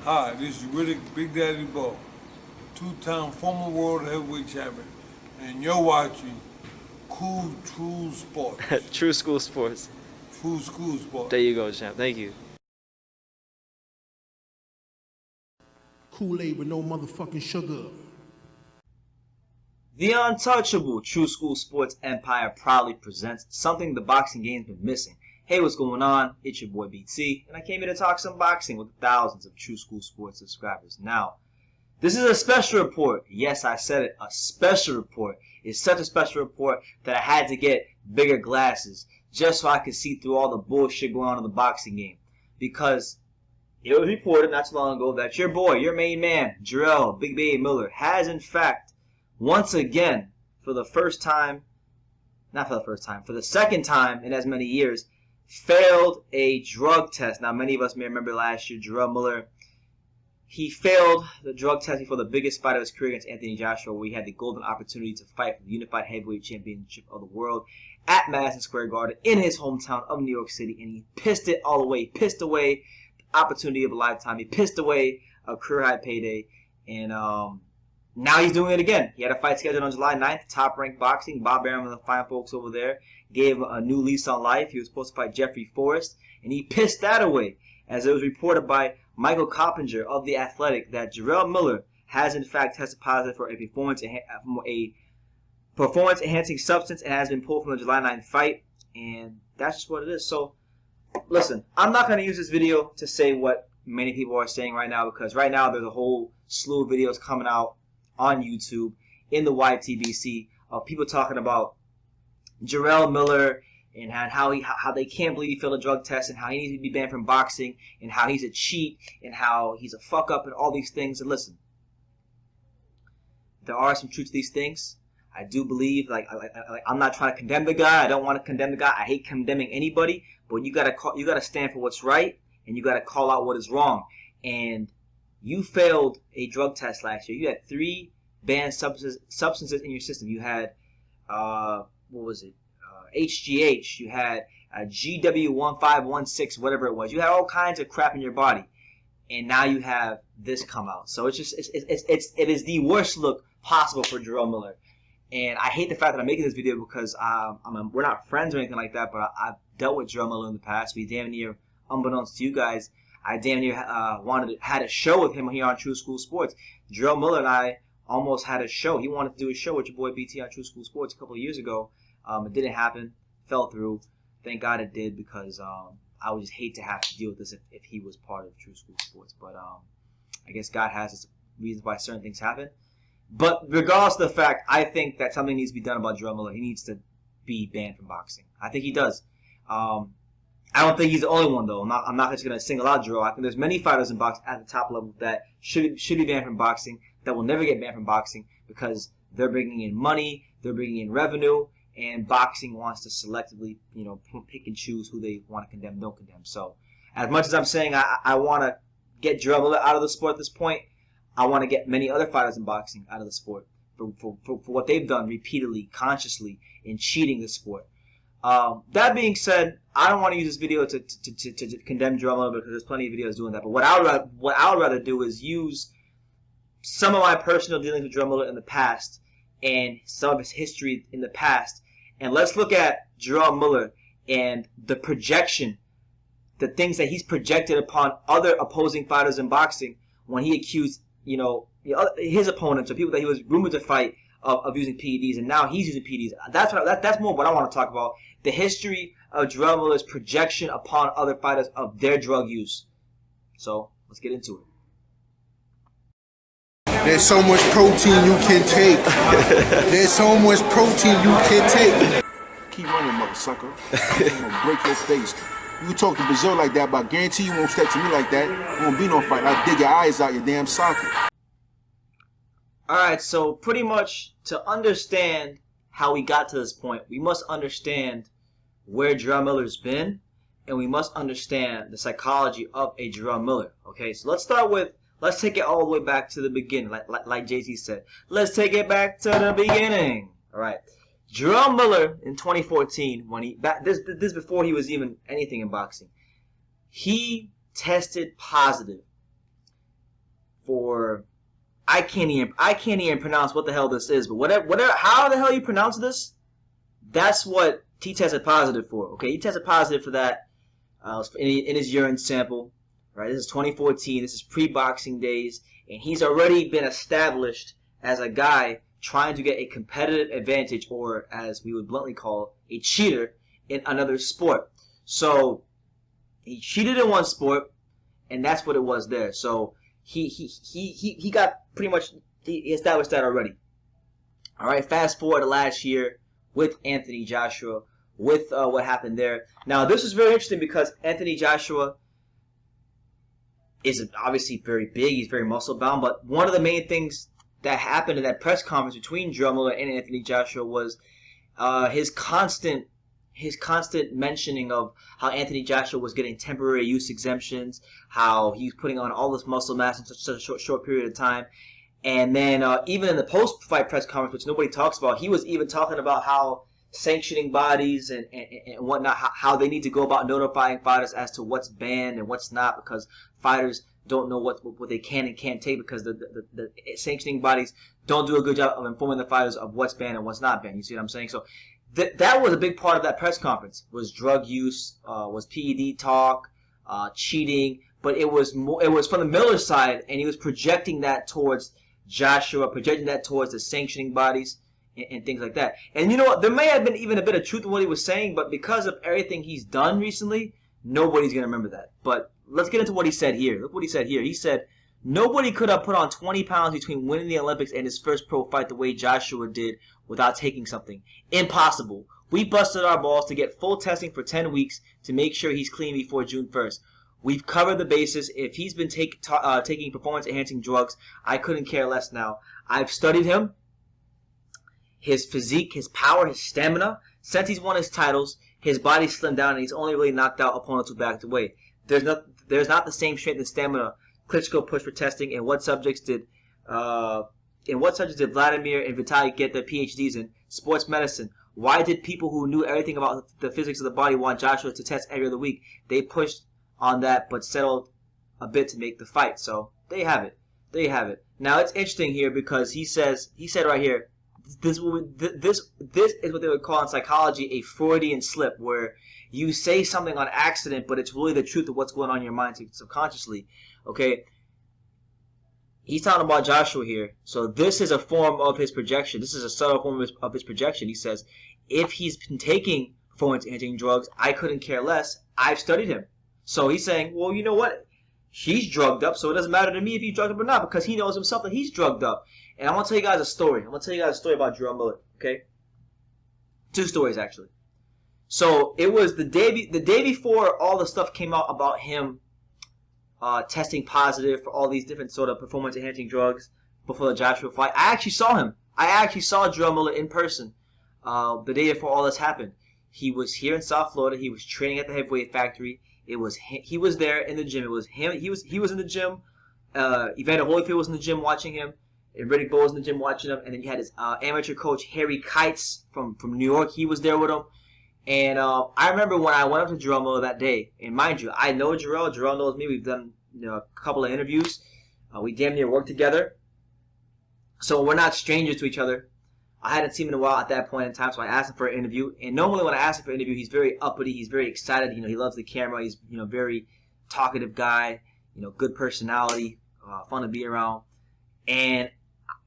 Hi, this is Riddick Big Daddy Ball, two-time former world heavyweight champion, and you're watching Cool True Sports. True School Sports. True School Sports. There you go, champ. Thank you. Kool-Aid with no motherfucking sugar. The untouchable True School Sports Empire proudly presents something the boxing game's been missing. Hey, what's going on? It's your boy BT, and I came here to talk some boxing with thousands of True School Sports subscribers. Now, this is a special report. Yes, I said it, a special report. It's such a special report that I had to get bigger glasses just so I could see through all the bullshit going on in the boxing game. Because it was reported not too long ago that your boy, your main man, Jarrell, Big Baby Miller, has in fact, once again, for the second time in as many years, failed a drug test. Now, many of us may remember last year, Jarrell Miller, he failed the drug test before the biggest fight of his career against Anthony Joshua, where he had the golden opportunity to fight for the unified heavyweight championship of the world at Madison Square Garden in his hometown of New York City, and he pissed it all away. He pissed away the opportunity of a lifetime. He pissed away a career-high payday, and now he's doing it again. He had a fight scheduled on July 9th, Top-Ranked Boxing. Bob Arum and the fine folks over there gave him a new lease on life. He was supposed to fight Jeffrey Forrest, and he pissed that away, as it was reported by Michael Coppinger of The Athletic that Jarrell Miller has in fact tested positive for a performance-enhancing substance and has been pulled from the July 9th fight, and that's just what it is. So, listen, I'm not going to use this video to say what many people are saying right now, because right now there's a whole slew of videos coming out on YouTube in the YTBC of people talking about Jarrell Miller and how they can't believe he failed a drug test, and how he needs to be banned from boxing, and how he's a cheat, and how he's a fuck up, and all these things. And listen, there are some truth to these things. I do believe, I'm not trying to condemn the guy. I don't want to condemn the guy. I hate condemning anybody, but you gotta stand for what's right, and you gotta call out what is wrong. And you failed a drug test last year. You had 3 banned substances in your system. You had HGH, you had GW1516, whatever it was. You had all kinds of crap in your body, and now you have this come out. So it is the worst look possible for Jarrell Miller. And I hate the fact that I'm making this video because we're not friends or anything like that, but I've dealt with Jarrell Miller in the past. We damn near, unbeknownst to you guys, I damn near had a show with him here on True School Sports. Jarrell Miller and I almost had a show. He wanted to do a show with your boy BT on True School Sports a couple of years ago. It didn't happen. Fell through. Thank God it did, because I would just hate to have to deal with this if he was part of True School Sports. But I guess God has his reasons why certain things happen. But regardless of the fact, I think that something needs to be done about Jarrell Miller. He needs to be banned from boxing. I think he does. I don't think he's the only one, though. I'm not just going to single out Jarrell. I think there's many fighters in boxing at the top level that should be banned from boxing, that will never get banned from boxing, because they're bringing in money, they're bringing in revenue, and boxing wants to selectively, pick and choose who they want to condemn, don't condemn. So, as much as I'm saying I want to get Jarrell Miller out of the sport at this point, I want to get many other fighters in boxing out of the sport for what they've done repeatedly, consciously, in cheating the sport. That being said, I don't want to use this video to condemn Jarrell Miller, because there's plenty of videos doing that. But what I would rather do is use some of my personal dealings with Jarrell Miller in the past and some of his history in the past, and let's look at Jarrell Miller and the projection, the things that he's projected upon other opposing fighters in boxing when he accused, his opponents or people that he was rumored to fight of using PEDs, and now he's using PEDs. That's more what I want to talk about. The history of Jarrell Miller's projection upon other fighters of their drug use. So let's get into it. There's so much protein you can take. There's so much protein you can take. Keep running, motherfucker. I'm gonna break your face. You talk to Brazil like that, but I guarantee you won't step to me like that. It won't be no fight. I'll dig your eyes out your damn socket. Alright, so pretty much to understand how we got to this point, we must understand where Jarrell Miller's been, and we must understand the psychology of a Jarrell Miller. Okay, so let's take it all the way back to the beginning, like Jay-Z said. Let's take it back to the beginning. Alright, Jarrell Miller in 2014, when this before he was even anything in boxing, he tested positive for I can't even pronounce what the hell this is, but whatever how the hell you pronounce this, that's what he tested positive for. Okay, he tested positive for that in his urine sample. Right, this is 2014. This is pre-boxing days, and he's already been established as a guy trying to get a competitive advantage, or as we would bluntly call a cheater in another sport. So he cheated in one sport, and that's what it was there. So he got pretty much he established that already. All right, fast forward to last year with Anthony Joshua, with what happened there. Now this is very interesting because Anthony Joshua is obviously very big. He's very muscle bound, but one of the main things that happened in that press conference between Jarrell Miller and Anthony Joshua was his constant mentioning of how Anthony Joshua was getting temporary use exemptions, how he's putting on all this muscle mass in such a short period of time. And then even in the post-fight press conference, which nobody talks about, he was even talking about how sanctioning bodies and whatnot, how they need to go about notifying fighters as to what's banned and what's not, because fighters don't know what they can and can't take, because the sanctioning bodies don't do a good job of informing the fighters of what's banned and what's not banned. You see what I'm saying? So that was a big part of that press conference, was drug use, was PED talk, cheating, but it was from the Miller side, and he was projecting that towards Joshua, projecting that towards the sanctioning bodies and things like that. And you know what? There may have been even a bit of truth in what he was saying, but because of everything he's done recently, nobody's going to remember that. But let's get into what he said here. Look what he said here. He said, nobody could have put on 20 pounds between winning the Olympics and his first pro fight the way Joshua did without taking something. Impossible. We busted our balls to get full testing for 10 weeks to make sure he's clean before June 1st. We've covered the bases. If he's been taking performance-enhancing drugs, I couldn't care less now. I've studied him, his physique, his power, his stamina. Since he's won his titles, his body's slimmed down, and he's only really knocked out opponents who backed away. There's not the same strength and stamina Klitschko pushed for testing. In what subjects did Vladimir and Vitaly get their PhDs in? Sports medicine. Why did people who knew everything about the physics of the body want Joshua to test every other week? They pushed on that, but settled a bit to make the fight. So there you have it. There you have it. Now it's interesting here because he said right here, this is what they would call in psychology a Freudian slip, where you say something on accident, but it's really the truth of what's going on in your mind subconsciously. Okay, he's talking about Joshua here. So this is a form of his projection. This is a subtle form of his projection. He says, if he's been taking performance-enhancing drugs, I couldn't care less. I've studied him. So he's saying, well, you know what? He's drugged up, so it doesn't matter to me if he's drugged up or not, because he knows himself that he's drugged up. And I'm going to tell you guys a story. I'm going to tell you guys a story about Jarrell Miller, okay? Two stories, actually. So it was the day before all the stuff came out about him testing positive for all these different sort of performance-enhancing drugs before the Joshua fight. I actually saw him. I actually saw Jarrell Miller in person the day before all this happened. He was here in South Florida. He was training at the Heavyweight Factory. He was there in the gym. It was him. He was in the gym. Evander Holyfield was in the gym watching him. And Riddick Bowe was in the gym watching him. And then you had his amateur coach, Harry Kites from New York. He was there with him. And I remember when I went up to Jarrell Miller that day. And mind you, I know Jarrell. Jarrell knows me. We've done a couple of interviews. We damn near worked together. So we're not strangers to each other. I hadn't seen him in a while at that point in time, so I asked him for an interview. And normally when I ask him for an interview, he's very uppity. He's very excited. He loves the camera. He's very talkative guy. Good personality, fun to be around. And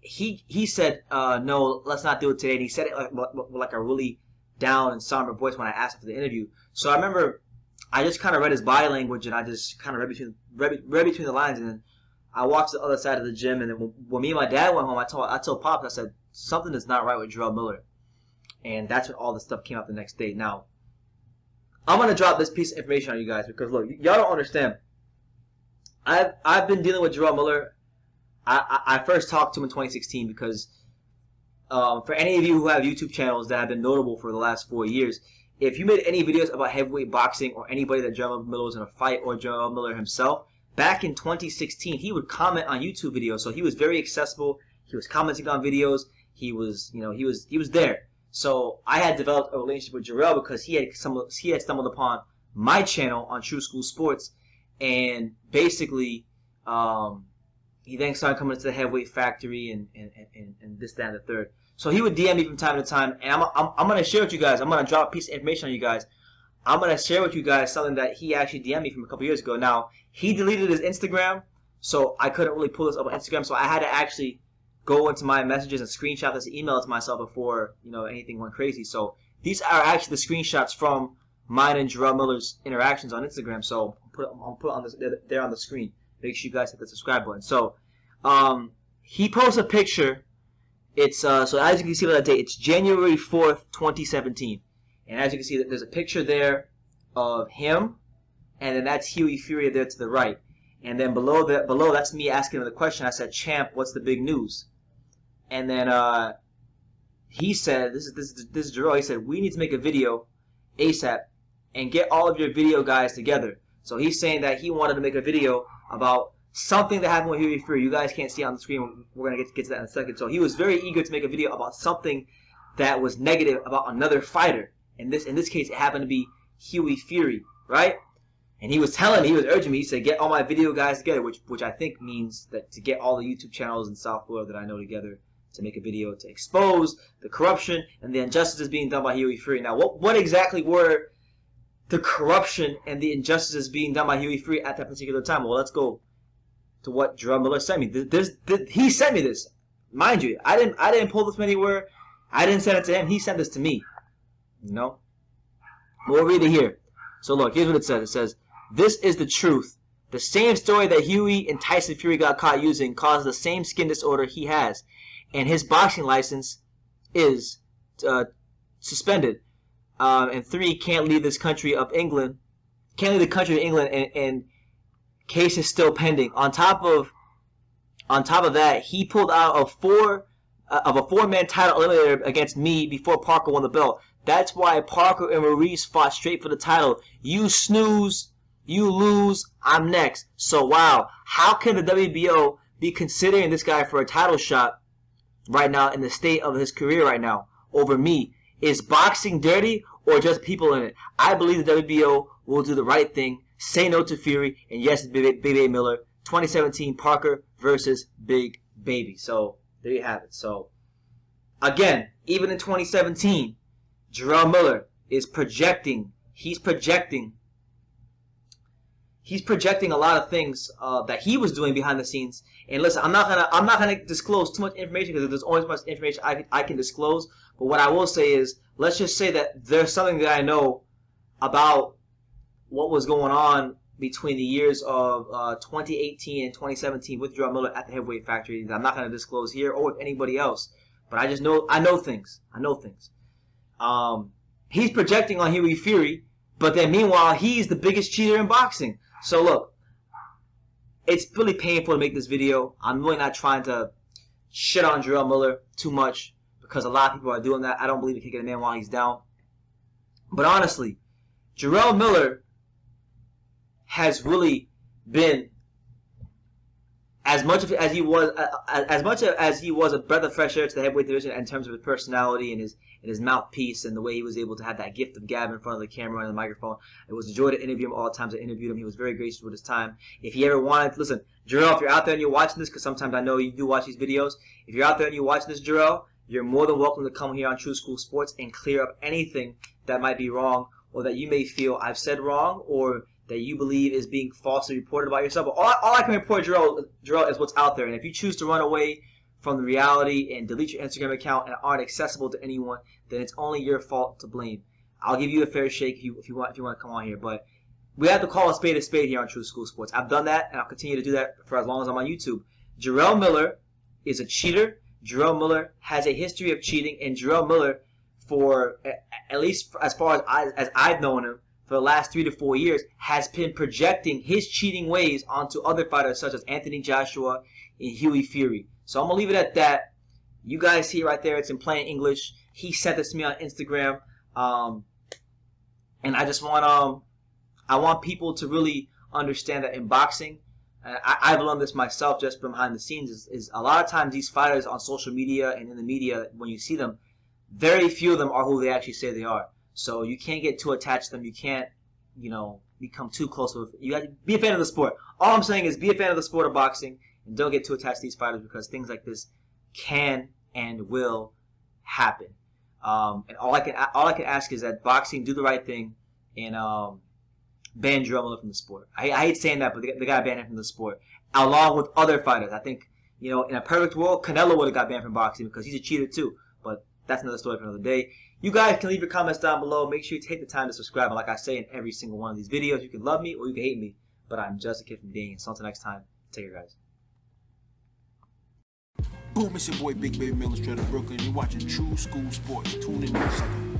he said, no, let's not do it today. And he said it like a really down and somber voice when I asked him for the interview. So I remember I just kind of read his body language, and I just kind of read between the lines. And then I walked to the other side of the gym. And then when me and my dad went home, I told Pops, I said, something is not right with Jarrell Miller. And that's when all the stuff came out the next day. Now, I'm going to drop this piece of information on you guys because, look, y'all don't understand. I've been dealing with Jarrell Miller. I first talked to him in 2016 because for any of you who have YouTube channels that have been notable for the last 4 years, if you made any videos about heavyweight boxing or anybody that Jarrell Miller was in a fight or Jarrell Miller himself, back in 2016, he would comment on YouTube videos. So he was very accessible. He was commenting on videos. He was there. So I had developed a relationship with Jarrell because he had stumbled upon my channel on True School Sports, and basically he then started coming to the Heavyweight Factory and this, that, and the third. So he would DM me from time to time, and I'm going to share with you guys. I'm going to drop a piece of information on you guys. I'm going to share with you guys something that he actually DM'd me from a couple years ago. Now, he deleted his Instagram, so I couldn't really pull this up on Instagram, so I had to actually go into my messages and screenshot this, email it to myself before, you know, anything went crazy. So these are actually the screenshots from mine and Jarrell Miller's interactions on Instagram. So I'll put on this there on the screen. Make sure you guys hit the subscribe button. So he posts a picture. It's so as you can see by that date, it's January 4th, 2017. And as you can see, there's a picture there of him, and then that's Huey Fury there to the right. And then below that's me asking him the question. I said, "Champ, what's the big news?" And then he said, "This is Jarrell." He said, "We need to make a video ASAP and get all of your video guys together." So he's saying that he wanted to make a video about something that happened with Huey Fury. You guys can't see on the screen. We're gonna get to that in a second. So he was very eager to make a video about something that was negative about another fighter. In this case, it happened to be Huey Fury, right? And he was urging me. He said, "Get all my video guys together," which I think means that to get all the YouTube channels in South Florida that I know together to make a video to expose the corruption and the injustices being done by Huey Fury. Now, what exactly were the corruption and the injustices being done by Huey Fury at that particular time? Well, let's go to what Jarrell Miller sent me. He sent me this, mind you. I didn't pull this from anywhere. I didn't send it to him. He sent this to me. You know. We'll read it here. So look, here's what it says. It says, "This is the truth. The same story that Huey and Tyson Fury got caught using caused the same skin disorder he has, and his boxing license is suspended. And 3, can't leave this country of England. Can't leave the country of England, and case is still pending." On top of that, he pulled out of a 4-man title eliminator against me before Parker won the belt. That's why Parker and Maurice fought straight for the title. You snooze, you lose, I'm next. So wow, how can the WBO be considering this guy for a title shot right now in the state of his career right now over me? Is boxing dirty or just people in it? I believe the WBO will do the right thing, say no to Fury, and yes, Big Baby Miller. 2017 Parker versus Big Baby. So there you have it. So again, even in 2017, Jarrell Miller is projecting. He's projecting a lot of things that he was doing behind the scenes. And listen, I'm not gonna disclose too much information because there's only so much information I can disclose. But what I will say is, let's just say that there's something that I know about what was going on between the years of 2018 and 2017 with Jarrell Miller at the Heavyweight Factory that I'm not gonna disclose here or with anybody else. But I just know I know things. He's projecting on Huey Fury, but then meanwhile he's the biggest cheater in boxing. So look, it's really painful to make this video. I'm really not trying to shit on Jarrell Miller too much because a lot of people are doing that. I don't believe in kicking a man while he's down. But honestly, Jarrell Miller has really been as much as he was a breath of fresh air to the heavyweight division in terms of his personality and his mouthpiece and the way he was able to have that gift of gab in front of the camera and the microphone. It was a joy to interview him all the times I interviewed him. He was very gracious with his time. If he ever wanted, listen, Jarrell, if you're out there and you're watching this, because sometimes I know you do watch these videos, if you're out there and you're watching this, Jarrell, you're more than welcome to come here on True School Sports and clear up anything that might be wrong or that you may feel I've said wrong or that you believe is being falsely reported about yourself. But all I can report, Jarrell, is what's out there. And if you choose to run away from the reality and delete your Instagram account and aren't accessible to anyone, then it's only your fault to blame. I'll give you a fair shake if you want to come on here. But we have to call a spade here on True School Sports. I've done that, and I'll continue to do that for as long as I'm on YouTube. Jarrell Miller is a cheater. Jarrell Miller has a history of cheating, and Jarrell Miller, for at least as far as I've known him, for the last 3 to 4 years, has been projecting his cheating ways onto other fighters such as Anthony Joshua and Huey Fury. So I'm going to leave it at that. You guys see right there, it's in plain English. He sent this to me on Instagram. And I just want I want people to really understand that in boxing, I've learned this myself just from behind the scenes, is a lot of times these fighters on social media and in the media, when you see them, very few of them are who they actually say they are. So you can't get too attached to them. You can't, become too close with. You got to be a fan of the sport. All I'm saying is be a fan of the sport of boxing And don't get too attached to these fighters because things like this can and will happen. And all I can ask is that boxing do the right thing and ban Jarrell Miller from the sport. I hate saying that, but they got to ban him from the sport along with other fighters. I think, you know, in a perfect world, Canelo would have got banned from boxing because he's a cheater too. But that's another story for another day. You guys can leave your comments down below. Make sure you take the time to subscribe. And like I say in every single one of these videos, you can love me or you can hate me. But I'm just a kid from Dane. So until next time, take care, guys. Boom, it's your boy Big Baby Mills, Brooklyn. You're watching True School Sports. Tune in, sucker.